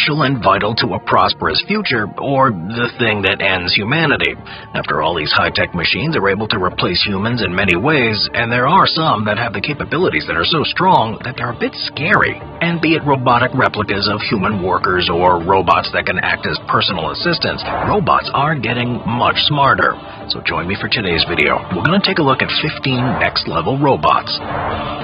essential and vital to a prosperous future, or the thing that ends humanity. After all, these high-tech machines are able to replace humans in many ways, and there are some that have the capabilities that are so strong that they're a bit scary. And be it robotic replicas of human workers or robots that can act as personal assistants, robots are getting much smarter. So join me for today's video. We're going to take a look at 15 next-level robots.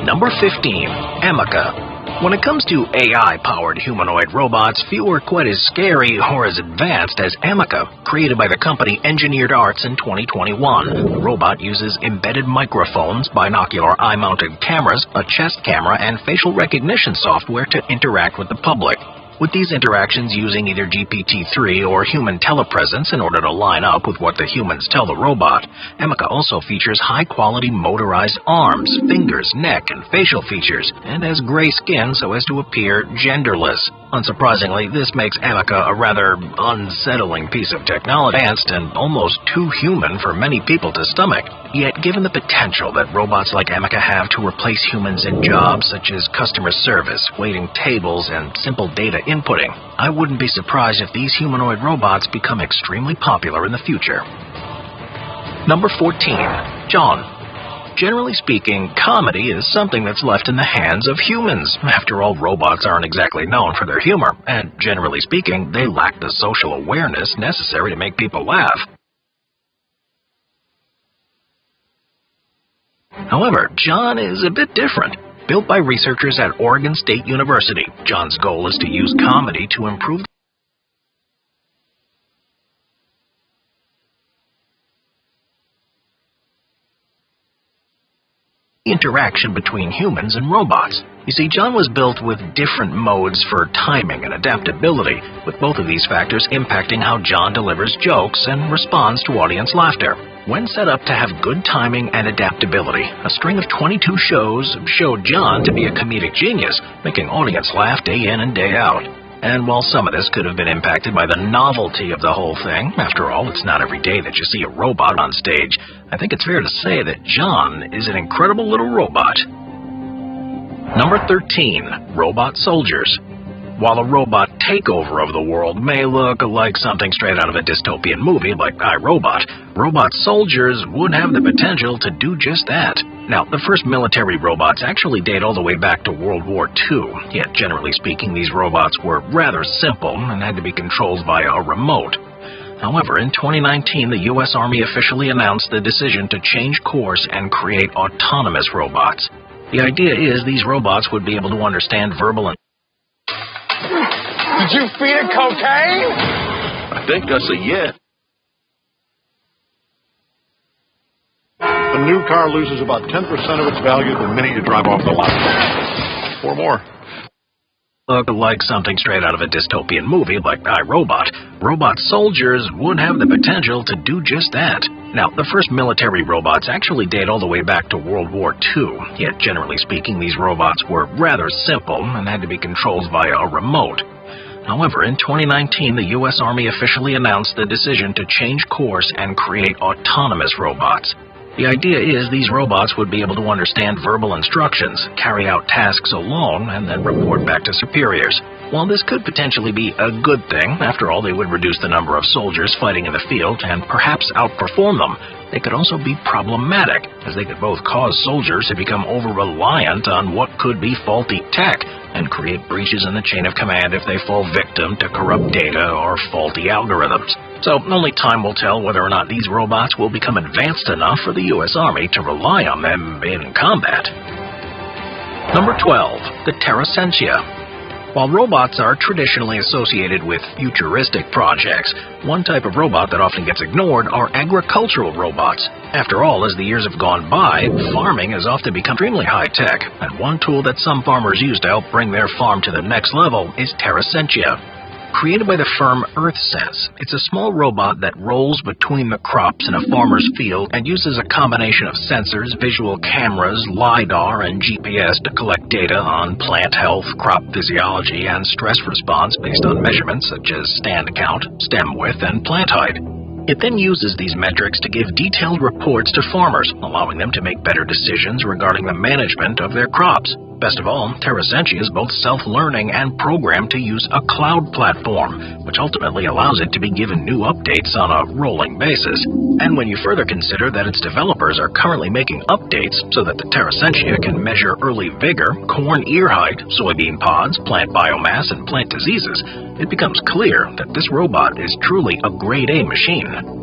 Number 15. Emeka. When it comes to AI-powered humanoid robots, few are quite as scary or as advanced as Emeka, created by the company Engineered Arts in 2021. The robot uses embedded microphones, binocular eye-mounted cameras, a chest camera, and facial recognition software to interact with the public. With these interactions using either GPT-3 or human telepresence in order to line up with what the humans tell the robot, Emeka also features high-quality motorized arms, fingers, neck, and facial features, and has gray skin so as to appear genderless. Unsurprisingly, this makes Emeka a rather unsettling piece of technology, advanced and almost too human for many people to stomach. Yet, given the potential that robots like Emeka have to replace humans in jobs such as customer service, waiting tables, and simple data inputting, I wouldn't be surprised if these humanoid robots become extremely popular in the future. Number 14. John. Generally speaking, comedy is something that's left in the hands of humans. After all, robots aren't exactly known for their humor, and generally speaking, they lack the social awareness necessary to make people laugh. However, John is a bit different. Built by researchers at Oregon State University, John's goal is to use comedy to improve the interaction between humans and robots. You see, John was built with different modes for timing and adaptability, with both of these factors impacting how John delivers jokes and responds to audience laughter. When set up to have good timing and adaptability, a string of 22 shows showed John to be a comedic genius, making audience laugh day in and day out. And while some of this could have been impacted by the novelty of the whole thing, after all, it's not every day that you see a robot on stage, I think it's fair to say that John is an incredible little robot. Number 13. Robot Soldiers. While a robot takeover of the world may look like something straight out of a dystopian movie like I, Robot, robot soldiers would have the potential to do just that. Now, the first military robots actually date all the way back to World War II, yet generally speaking, these robots were rather simple and had to be controlled via a remote. However, in 2019, the U.S. Army officially announced the decision to change course and create autonomous robots. The idea is these robots would be able to understand verbal and Did you feed it cocaine? I think that's a yes. A new car loses about 10% of its value the minute you drive off the lot. Or more. Look like something straight out of a dystopian movie like I, Robot, robot soldiers would have the potential to do just that. Now, the first military robots actually date all the way back to World War II, yet generally speaking, these robots were rather simple and had to be controlled via a remote. However, in 2019, the U.S. Army officially announced the decision to change course and create autonomous robots. The idea is these robots would be able to understand verbal instructions, carry out tasks alone, and then report back to superiors. While this could potentially be a good thing, after all, they would reduce the number of soldiers fighting in the field and perhaps outperform them, they could also be problematic, as they could both cause soldiers to become over-reliant on what could be faulty tech and create breaches in the chain of command if they fall victim to corrupt data or faulty algorithms. So only time will tell whether or not these robots will become advanced enough for the U.S. Army to rely on them in combat. Number 12. The Terrasentia. While robots are traditionally associated with futuristic projects, one type of robot that often gets ignored are agricultural robots. After all, as the years have gone by, farming has often become extremely high-tech, and one tool that some farmers use to help bring their farm to the next level is Terrasentia. Created by the firm EarthSense, it's a small robot that rolls between the crops in a farmer's field and uses a combination of sensors, visual cameras, LiDAR, and GPS to collect data on plant health, crop physiology, and stress response based on measurements such as stand count, stem width, and plant height. It then uses these metrics to give detailed reports to farmers, allowing them to make better decisions regarding the management of their crops. Best of all, Terrasentia is both self-learning and programmed to use a cloud platform, which ultimately allows it to be given new updates on a rolling basis. And when you further consider that its developers are currently making updates so that the Terrasentia can measure early vigor, corn ear height, soybean pods, plant biomass, and plant diseases, it becomes clear that this robot is truly a grade A machine.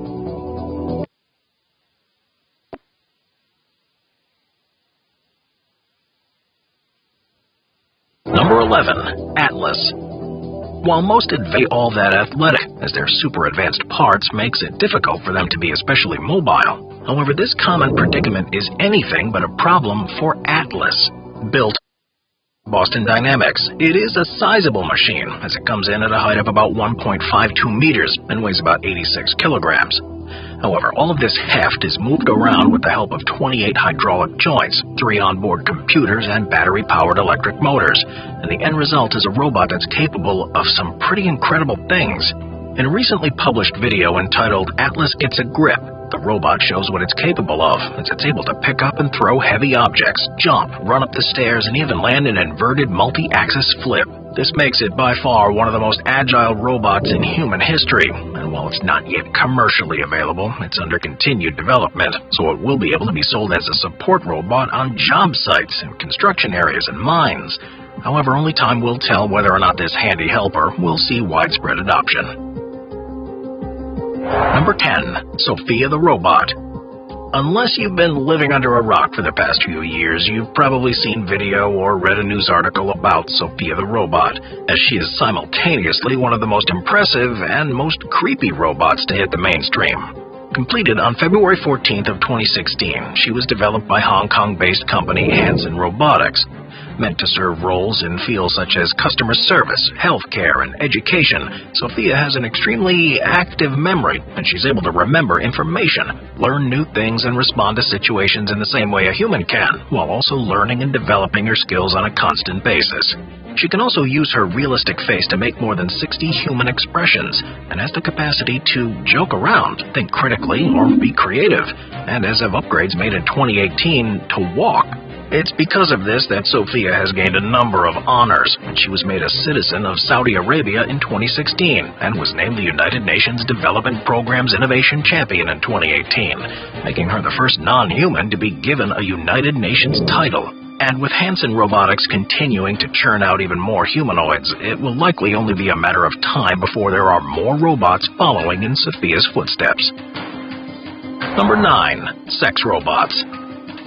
Number 11. Atlas. While most advance all that athletic, as their super advanced parts makes it difficult for them to be especially mobile. However, this common predicament is anything but a problem for Atlas. Built Boston Dynamics, it is a sizable machine, as it comes in at a height of about 1.52 meters and weighs about 86 kilograms. However, all of this heft is moved around with the help of 28 hydraulic joints, 3 onboard computers, and battery-powered electric motors, and the end result is a robot that's capable of some pretty incredible things. In a recently published video entitled Atlas Gets a Grip, the robot shows what it's capable of, as it's able to pick up and throw heavy objects, jump, run up the stairs, and even land an inverted multi-axis flip. This makes it by far one of the most agile robots in human history, and while it's not yet commercially available, it's under continued development, so it will be able to be sold as a support robot on job sites, in construction areas, and mines. However, only time will tell whether or not this handy helper will see widespread adoption. Number 10. Sophia the Robot. Unless you've been living under a rock for the past few years, you've probably seen video or read a news article about Sophia the Robot, as she is simultaneously one of the most impressive and most creepy robots to hit the mainstream. Completed on February 14th of 2016, she was developed by Hong Kong-based company Hanson Robotics. Meant to serve roles in fields such as customer service, healthcare, and education, Sophia has an extremely active memory, and she's able to remember information, learn new things, and respond to situations in the same way a human can, while also learning and developing her skills on a constant basis. She can also use her realistic face to make more than 60 human expressions, and has the capacity to joke around, think critically, or be creative, and as of upgrades made in 2018, to walk. It's because of this that Sophia has gained a number of honors, and she was made a citizen of Saudi Arabia in 2016, and was named the United Nations Development Program's Innovation Champion in 2018, making her the first non-human to be given a United Nations title. And with Hanson Robotics continuing to churn out even more humanoids, it will likely only be a matter of time before there are more robots following in Sophia's footsteps. Number 9. Sex Robots.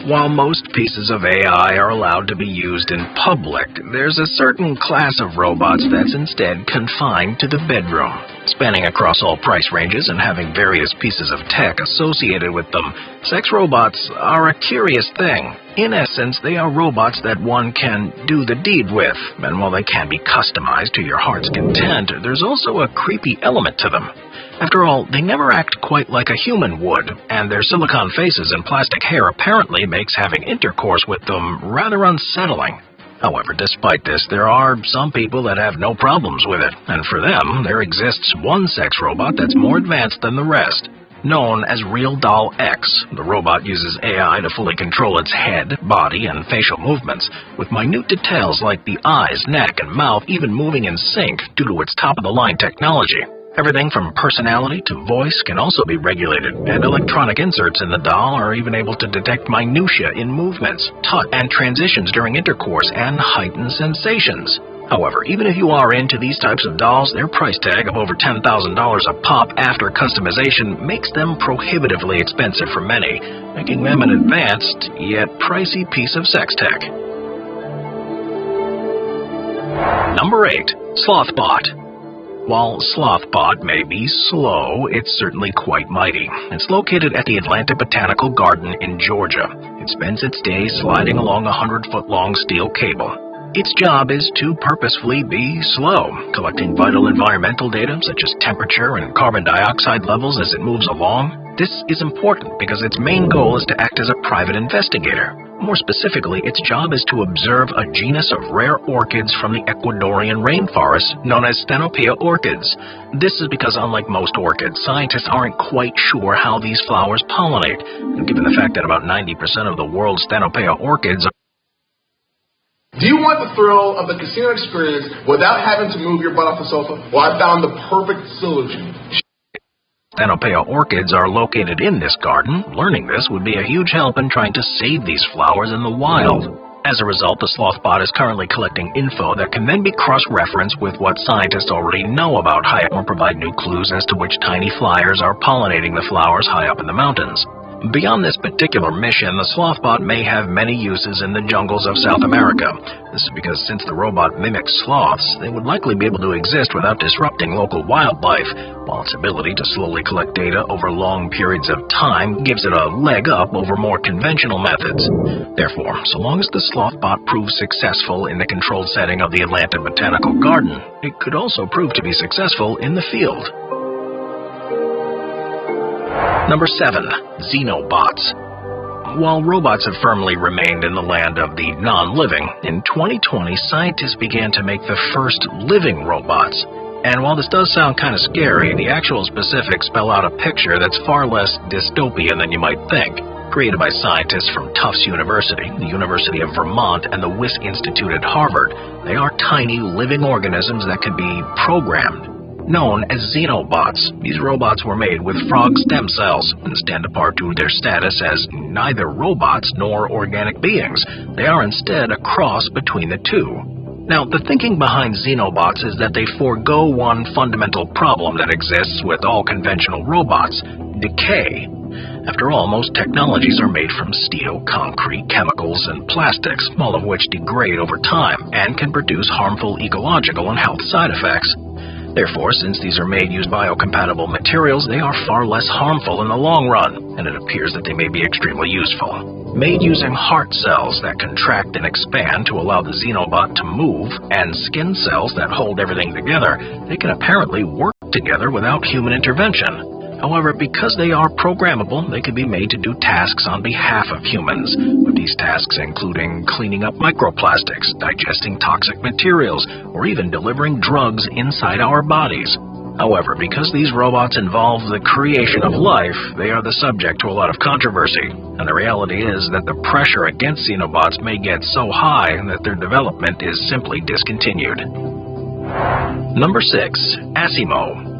While most pieces of AI are allowed to be used in public, there's a certain class of robots that's instead confined to the bedroom. Spanning across all price ranges and having various pieces of tech associated with them, sex robots are a curious thing. In essence, they are robots that one can do the deed with, and while they can be customized to your heart's content, there's also a creepy element to them. After all, they never act quite like a human would, and their silicone faces and plastic hair apparently makes having intercourse with them rather unsettling. However, despite this, there are some people that have no problems with it, and for them, there exists one sex robot that's more advanced than the rest. Known as Real Doll X, the robot uses AI to fully control its head, body, and facial movements, with minute details like the eyes, neck, and mouth even moving in sync due to its top-of-the-line technology. Everything from personality to voice can also be regulated, and electronic inserts in the doll are even able to detect minutiae in movements, touch, and transitions during intercourse, and heightened sensations. However, even if you are into these types of dolls, their price tag of over $10,000 a pop after customization makes them prohibitively expensive for many, making them an advanced, yet pricey piece of sex tech. Number 8. Slothbot. While Slothbot may be slow, it's certainly quite mighty. It's located at the Atlanta Botanical Garden in Georgia. It spends its days sliding along a 100-foot-long steel cable. Its job is to purposefully be slow, collecting vital environmental data such as temperature and carbon dioxide levels as it moves along. This is important because its main goal is to act as a private investigator. More specifically, its job is to observe a genus of rare orchids from the Ecuadorian rainforest known as Stenopoea orchids. This is because, unlike most orchids, scientists aren't quite sure how these flowers pollinate, and given the fact that about 90% of the world's Stenopoea orchids Do you want the thrill of the casino experience without having to move your butt off the sofa? Well, I found the perfect solution. Xenopea orchids are located in this garden. Learning this would be a huge help in trying to save these flowers in the wild. As a result, the Slothbot is currently collecting info that can then be cross-referenced with what scientists already know about high up or provide new clues as to which tiny flyers are pollinating the flowers high up in the mountains. Beyond this particular mission, the Slothbot may have many uses in the jungles of South America. This is because since the robot mimics sloths, they would likely be able to exist without disrupting local wildlife, while its ability to slowly collect data over long periods of time gives it a leg up over more conventional methods. Therefore, so long as the Slothbot proves successful in the controlled setting of the Atlanta Botanical Garden, it could also prove to be successful in the field. Number 7. Xenobots. While robots have firmly remained in the land of the non-living, in 2020 scientists began to make the first living robots. And while this does sound kind of scary, the actual specifics spell out a picture that's far less dystopian than you might think. Created by scientists from Tufts University, the University of Vermont, and the Wyss Institute at Harvard, they are tiny living organisms that can be programmed. Known as Xenobots, these robots were made with frog stem cells and stand apart due to their status as neither robots nor organic beings. They are instead a cross between the two. Now, the thinking behind Xenobots is that they forego one fundamental problem that exists with all conventional robots: decay. After all, most technologies are made from steel, concrete, chemicals, and plastics, all of which degrade over time and can produce harmful ecological and health side effects. Therefore, since these are made using biocompatible materials, they are far less harmful in the long run, and it appears that they may be extremely useful. Made using heart cells that contract and expand to allow the Xenobot to move, and skin cells that hold everything together, they can apparently work together without human intervention. However, because they are programmable, they can be made to do tasks on behalf of humans, with these tasks including cleaning up microplastics, digesting toxic materials, or even delivering drugs inside our bodies. However, because these robots involve the creation of life, they are the subject to a lot of controversy, and the reality is that the pressure against Xenobots may get so high that their development is simply discontinued. Number 6. Asimo.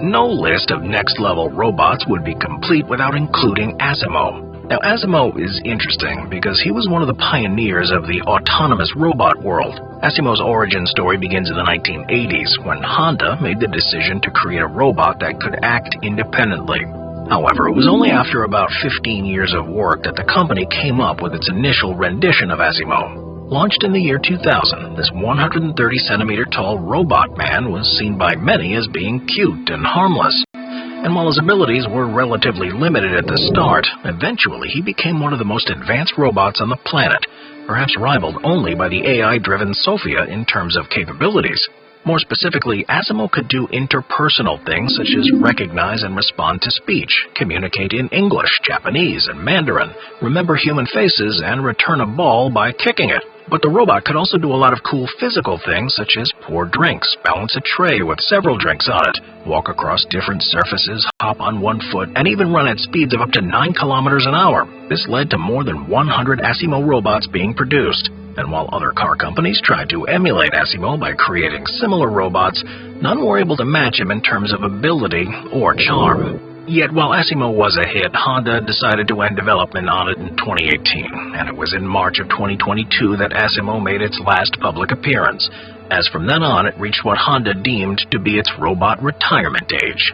No list of next-level robots would be complete without including Asimo. Now, Asimo is interesting because he was one of the pioneers of the autonomous robot world. Asimo's origin story begins in the 1980s when Honda made the decision to create a robot that could act independently. However, it was only after about 15 years of work that the company came up with its initial rendition of Asimo. Launched in the year 2000, this 130-centimeter tall robot man was seen by many as being cute and harmless. And while his abilities were relatively limited at the start, eventually he became one of the most advanced robots on the planet, perhaps rivaled only by the AI-driven Sophia in terms of capabilities. More specifically, Asimo could do interpersonal things such as recognize and respond to speech, communicate in English, Japanese, and Mandarin, remember human faces, and return a ball by kicking it. But the robot could also do a lot of cool physical things such as pour drinks, balance a tray with several drinks on it, walk across different surfaces, hop on one foot, and even run at speeds of up to 9 kilometers an hour. This led to more than 100 Asimo robots being produced. And while other car companies tried to emulate Asimo by creating similar robots, none were able to match him in terms of ability or charm. Yet while Asimo was a hit, Honda decided to end development on it in 2018, and it was in March of 2022 that Asimo made its last public appearance. As from then on, it reached what Honda deemed to be its robot retirement age.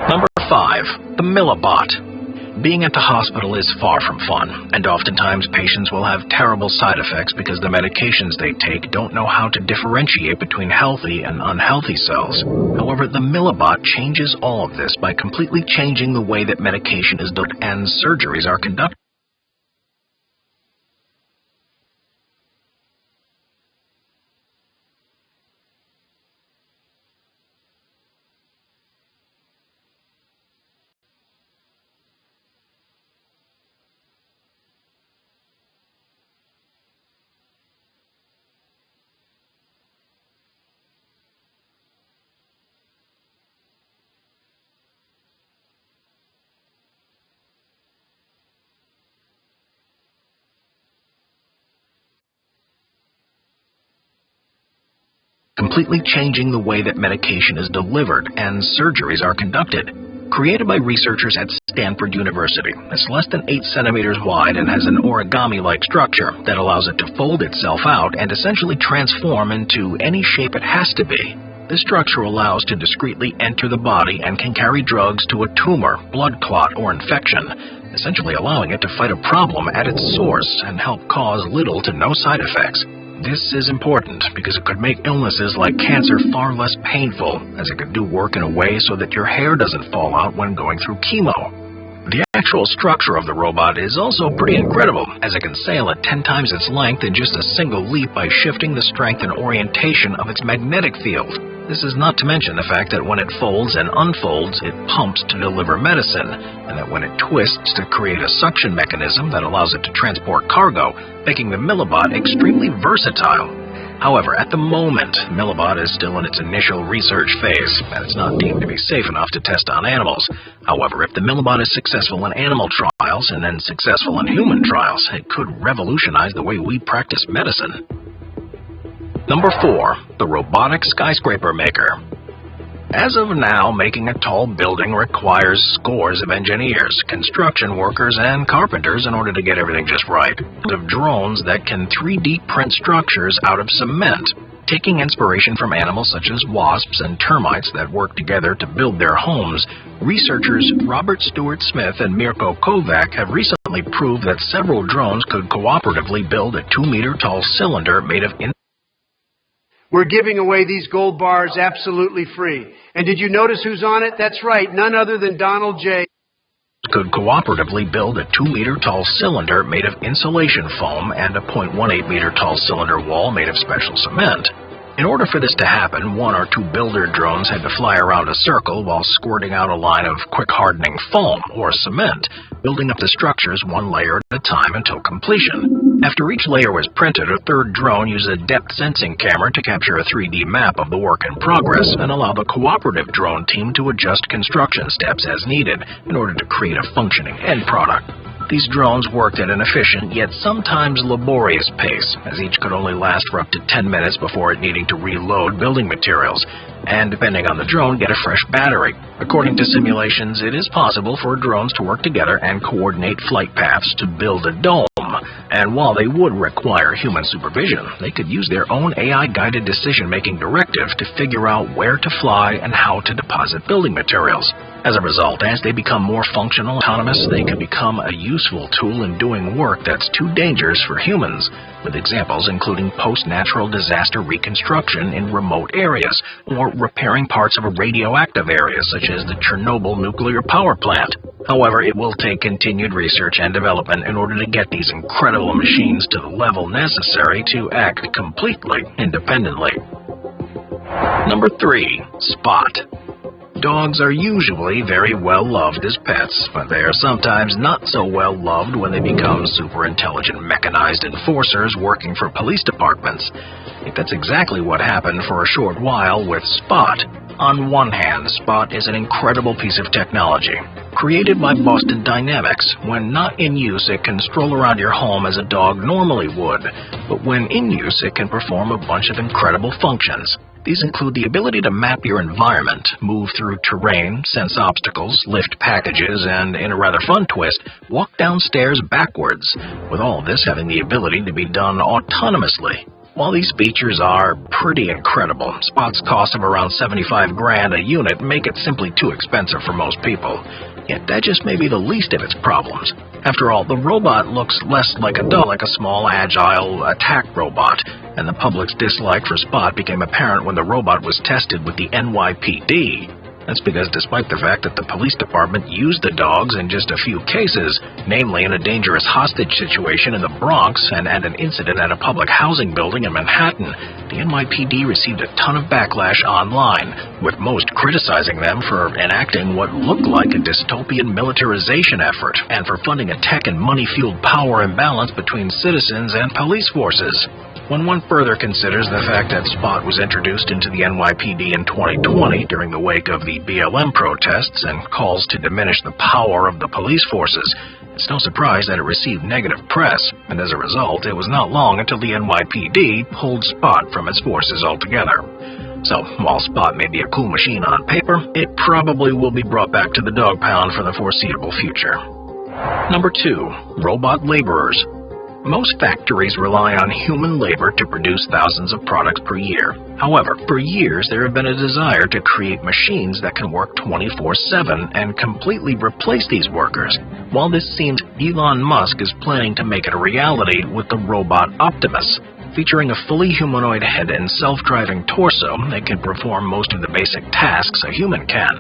Number 5. The Millibot. Being at the hospital is far from fun, and oftentimes patients will have terrible side effects because the medications they take don't know how to differentiate between healthy and unhealthy cells. However, the Millibot changes all of this by completely changing the way that medication is done and surgeries are conducted. completely changing the way that medication is delivered and surgeries are conducted. Created by researchers at Stanford University, it's less than 8 centimeters wide and has an origami-like structure that allows it to fold itself out and essentially transform into any shape it has to be. This structure allows to discreetly enter the body and can carry drugs to a tumor, blood clot, or infection, essentially allowing it to fight a problem at its source and help cause little to no side effects. This is important because it could make illnesses like cancer far less painful, as it could do work in a way so that your hair doesn't fall out when going through chemo. The actual structure of the robot is also pretty incredible, as it can sail at 10 times its length in just a single leap by shifting the strength and orientation of its magnetic field. This is not to mention the fact that when it folds and unfolds, it pumps to deliver medicine, and that when it twists to create a suction mechanism that allows it to transport cargo, making the Millibot extremely versatile. However, at the moment, Millibot is still in its initial research phase, and it's not deemed to be safe enough to test on animals. However, if the Millibot is successful in animal trials and then successful in human trials, it could revolutionize the way we practice medicine. Number 4. The Robotic Skyscraper Maker. As of now, making a tall building requires scores of engineers, construction workers, and carpenters in order to get everything just right. Of drones that can 3D print structures out of cement, taking inspiration from animals such as wasps and termites that work together to build their homes. Researchers Robert Stewart Smith and Mirko Kovac have recently proved that several drones could cooperatively build a 2-meter-tall cylinder made of We're giving away these gold bars absolutely free. And did you notice who's on it? That's right, none other than Donald J. Could cooperatively build a 2-meter-tall cylinder made of insulation foam and a 0.18-meter-tall cylinder wall made of special cement. In order for this to happen, 1 or 2 builder drones had to fly around a circle while squirting out a line of quick-hardening foam, or cement, building up the structures 1 layer at a time until completion. After each layer was printed, a 3rd drone used a depth-sensing camera to capture a 3D map of the work in progress and allow the cooperative drone team to adjust construction steps as needed in order to create a functioning end product. These drones worked at an efficient yet sometimes laborious pace, as each could only last for up to 10 minutes before it needing to reload building materials, and depending on the drone, get a fresh battery. According to simulations, it is possible for drones to work together and coordinate flight paths to build a dome, and while they would require human supervision, they could use their own AI-guided decision-making directive to figure out where to fly and how to deposit building materials. As a result, as they become more functional and autonomous, they can become a useful tool in doing work that's too dangerous for humans, with examples including post-natural disaster reconstruction in remote areas, or repairing parts of a radioactive area such as the Chernobyl nuclear power plant. However, it will take continued research and development in order to get these incredible machines to the level necessary to act completely independently. Number 3. Spot. Dogs are usually very well loved as pets, but they are sometimes not so well loved when they become super intelligent mechanized enforcers working for police departments. That's exactly what happened for a short while with Spot. On one hand, Spot is an incredible piece of technology. Created by Boston Dynamics, when not in use it can stroll around your home as a dog normally would, but when in use it can perform a bunch of incredible functions. These include the ability to map your environment, move through terrain, sense obstacles, lift packages, and, in a rather fun twist, walk downstairs backwards, with all of this having the ability to be done autonomously. While these features are pretty incredible, Spot's cost of around $75,000 a unit make it simply too expensive for most people. Yet that just may be the least of its problems. After all, the robot looks less like a dog, like a small, agile attack robot, and the public's dislike for Spot became apparent when the robot was tested with the NYPD. That's because despite the fact that the police department used the dogs in just a few cases, namely in a dangerous hostage situation in the Bronx and an incident at a public housing building in Manhattan, the NYPD received a ton of backlash online, with most criticizing them for enacting what looked like a dystopian militarization effort and for funding a tech and money-fueled power imbalance between citizens and police forces. When one further considers the fact that Spot was introduced into the NYPD in 2020 during the wake of the BLM protests and calls to diminish the power of the police forces, it's no surprise that it received negative press, and as a result, it was not long until the NYPD pulled Spot from its forces altogether. So, while Spot may be a cool machine on paper, it probably will be brought back to the dog pound for the foreseeable future. Number 2. Robot laborers. Most factories rely on human labor to produce thousands of products per year. However, for years there have been a desire to create machines that can work 24/7 and completely replace these workers. While this seems Elon Musk is planning to make it a reality with the robot Optimus. Featuring a fully humanoid head and self-driving torso, it can perform most of the basic tasks a human can.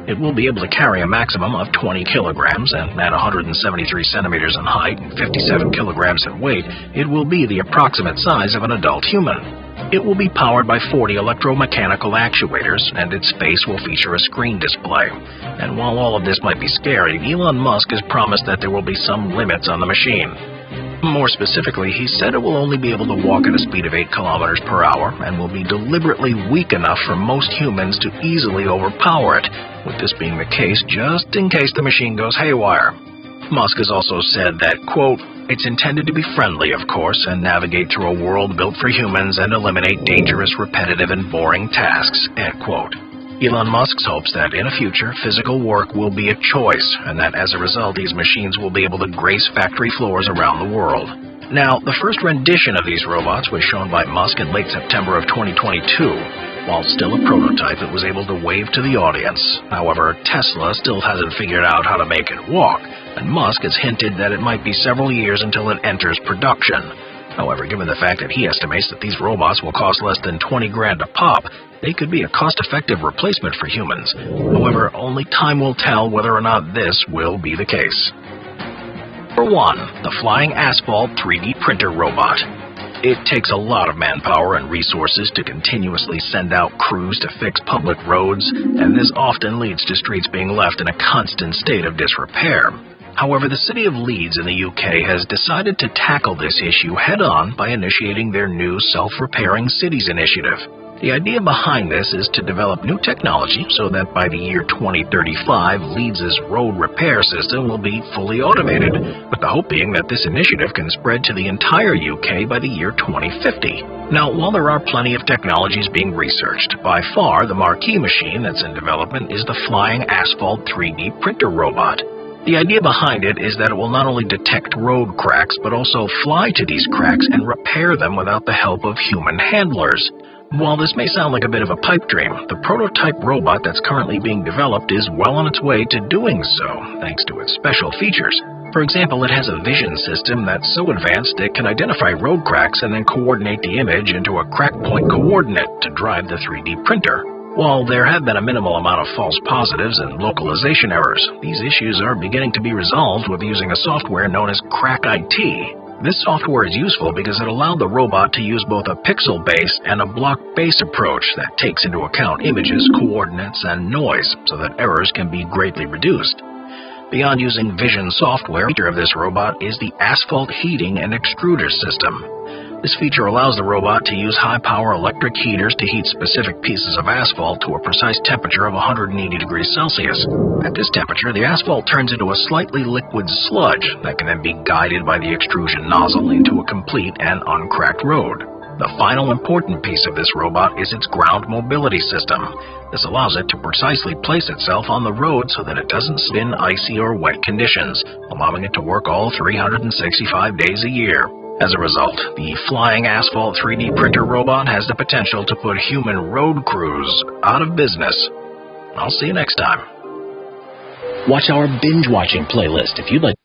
It will be able to carry a maximum of 20 kilograms, and at 173 centimeters in height and 57 kilograms in weight, it will be the approximate size of an adult human. It will be powered by 40 electromechanical actuators, and its face will feature a screen display. And while all of this might be scary, Elon Musk has promised that there will be some limits on the machine. More specifically, he said it will only be able to walk at a speed of 8 kilometers per hour and will be deliberately weak enough for most humans to easily overpower it, with this being the case just in case the machine goes haywire. Musk has also said that, quote, "It's intended to be friendly, of course, and navigate through a world built for humans and eliminate dangerous, repetitive, and boring tasks," end quote. Elon Musk hopes that in the future, physical work will be a choice, and that as a result, these machines will be able to grace factory floors around the world. Now, the first rendition of these robots was shown by Musk in late September of 2022. While still a prototype, it was able to wave to the audience. However, Tesla still hasn't figured out how to make it walk, and Musk has hinted that it might be several years until it enters production. However, given the fact that he estimates that these robots will cost less than 20 grand a pop, they could be a cost-effective replacement for humans. However, only time will tell whether or not this will be the case. Number 1. The Flying Asphalt 3D Printer Robot. It takes a lot of manpower and resources to continuously send out crews to fix public roads, and this often leads to streets being left in a constant state of disrepair. However, the city of Leeds in the UK has decided to tackle this issue head-on by initiating their new Self-Repairing Cities initiative. The idea behind this is to develop new technology so that by the year 2035, Leeds' road repair system will be fully automated, with the hope being that this initiative can spread to the entire UK by the year 2050. Now, while there are plenty of technologies being researched, by far the marquee machine that's in development is the Flying Asphalt 3D Printer Robot. The idea behind it is that it will not only detect road cracks, but also fly to these cracks and repair them without the help of human handlers. While this may sound like a bit of a pipe dream, the prototype robot that's currently being developed is well on its way to doing so, thanks to its special features. For example, it has a vision system that's so advanced it can identify road cracks and then coordinate the image into a crack point coordinate to drive the 3D printer. While there have been a minimal amount of false positives and localization errors, these issues are beginning to be resolved with using a software known as Crack IT. This software is useful because it allowed the robot to use both a pixel-based and a block-based approach that takes into account images, coordinates, and noise so that errors can be greatly reduced. Beyond using vision software, the feature of this robot is the Asphalt heating and extruder system. This feature allows the robot to use high-power electric heaters to heat specific pieces of asphalt to a precise temperature of 180 degrees Celsius. At this temperature, the asphalt turns into a slightly liquid sludge that can then be guided by the extrusion nozzle into a complete and uncracked road. The final important piece of this robot is its ground mobility system. This allows it to precisely place itself on the road so that it doesn't spin icy or wet conditions, allowing it to work all 365 days a year. As a result, the Flying Asphalt 3D Printer Robot has the potential to put human road crews out of business. I'll see you next time. Watch our binge-watching playlist if you'd like